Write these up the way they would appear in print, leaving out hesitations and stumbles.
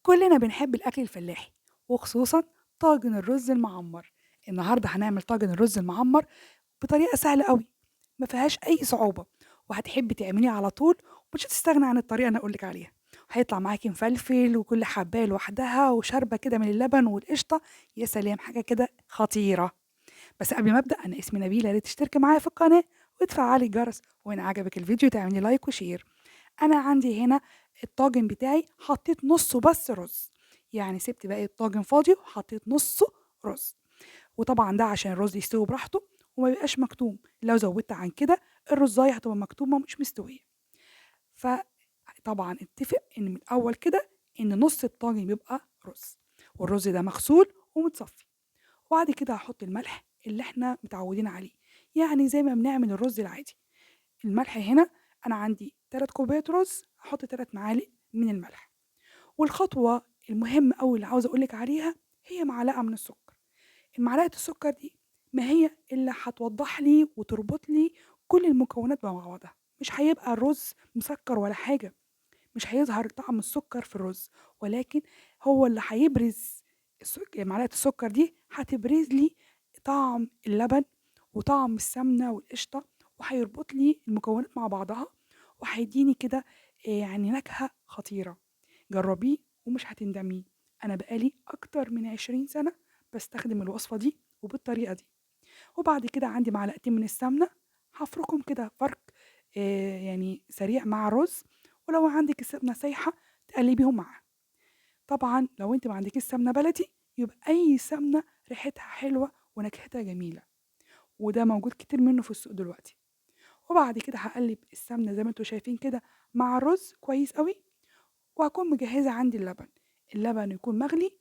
كلنا بنحب الأكل الفلاحي وخصوصا طاجن الرز المعمر. النهارده هنعمل طاجن الرز المعمر بطريقة سهلة قوي، ما فيهاش أي صعوبة، وهتحبي تعمليه على طول ومش هتستغنى عن الطريقة اللي أقولك عليها. هيطلع معاكي مفلفل وكل حباية لوحدها وشاربة كده من اللبن والقشطة. يا سلام، حاجة كده خطيرة. بس قبل ما أبدأ، أنا اسمي نبيلة، يا ريت تشتركي معايا في القناة وتفعلي الجرس، وإن عجبك الفيديو تعملي لايك وشير. انا عندي هنا الطاجن بتاعي حطيت نصه بس رز، يعني سبت باقي الطاجن فاضي وحطيت نصه رز. وطبعا ده عشان الرز يستوي براحته وما يبقاش مكتوم. لو زودت عن كده الرزاية هتبقى مكتومة ومش مستوية. فطبعا اتفق ان من الاول كده ان نص الطاجن بيبقى رز، والرز ده مغسول ومتصفي. وبعد كده هحط الملح اللي احنا متعودين عليه، يعني زي ما بنعمل الرز العادي. الملح هنا انا عندي 3 كوبايات رز، هحط 3 معالق من الملح. والخطوه المهمه قوي اللي عاوزه اقولك عليها هي معلقه من السكر. المعلقه السكر دي ما هي اللي هتوضح لي وتربط لي كل المكونات مع بعضها. مش هيبقى الرز مسكر ولا حاجه، مش هيظهر طعم السكر في الرز، ولكن هو اللي هيبرز. معلقه السكر دي هتبرز لي طعم اللبن وطعم السمنه والقشطه، وهيربط لي المكونات مع بعضها، وهيديني كده يعني نكهه خطيره. جربيه ومش هتندميه. انا بقالي اكتر من 20 سنه بستخدم الوصفه دي وبالطريقه دي. وبعد كده عندي معلقتين من السمنة، هفركهم كده فرك يعني سريع مع الرز. ولو عندك السمنة سايحة تقلبيهم معاها. طبعا لو انت ما عندكيش سمنة بلدي يبقى أي سمنة ريحتها حلوة ونكهتها جميلة، وده موجود كتير منه في السوق دلوقتي. وبعد كده هقلب السمنة زي ما انتوا شايفين كده مع الرز كويس قوي. وهكون مجهزة عندي اللبن. اللبن يكون مغلي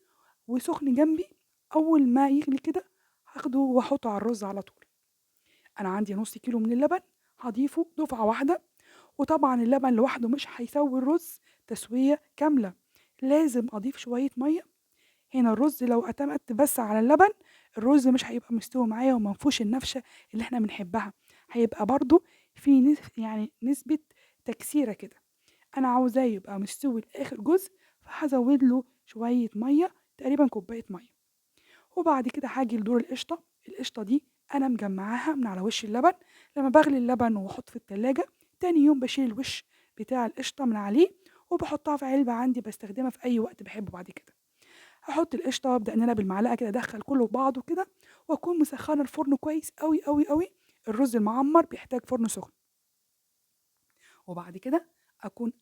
وسخن جنبي. أول ما يغلي كده هاخده واحطه على الرز على طول. انا عندي نص كيلو من اللبن، هضيفه دفعة واحدة. وطبعا اللبن لوحده مش هيسوي الرز تسوية كاملة، لازم اضيف شوية مية. هنا الرز لو اعتمدت بس على اللبن الرز مش هيبقى مستوي معايا ومنفوش النفشة اللي احنا بنحبها. هيبقى برضو في يعني نسبة تكسيرة كده. انا عاوزاه يبقى مستوي لاخر جزء، فهزود له شوية مية، تقريبا كوباية مية. وبعد كده هاجي لدور القشطة. القشطة دي أنا مجمعاها من على وش اللبن. لما بغلي اللبن وأحط في التلاجة، تاني يوم بشيل الوش بتاع القشطة من عليه وبحطها في علبة عندي بستخدمها في أي وقت بحبه. بعد كده هحط القشطة وأبدأ إن أنا بالمعلقة كده أدخل كله في بعضه كده، وأكون مسخنة الفرن كويس أوي أوي أوي. الرز المعمر بيحتاج فرن سخن. وبعد كده اكون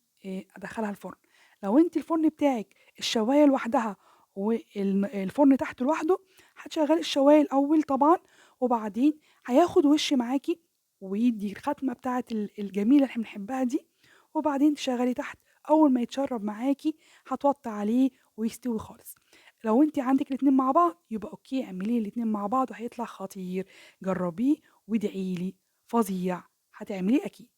ادخلها الفرن. لو انت الفرن بتاعك الشوايه لوحدها والفرن تحت لوحده، هتشغلي الشوايه الاول طبعا، وبعدين هياخد وش معاكي ويدي الختمه بتاعه الجميله اللي احنا بنحبها دي. وبعدين تشغلي تحت. اول ما يتشرب معاكي هتوطي عليه ويستوي خالص. لو انت عندك الاتنين مع بعض يبقى اوكي، اعمليه الاتنين مع بعض وهيطلع خطير. جربيه وادعيلي. فظيع. هتعمليه اكيد.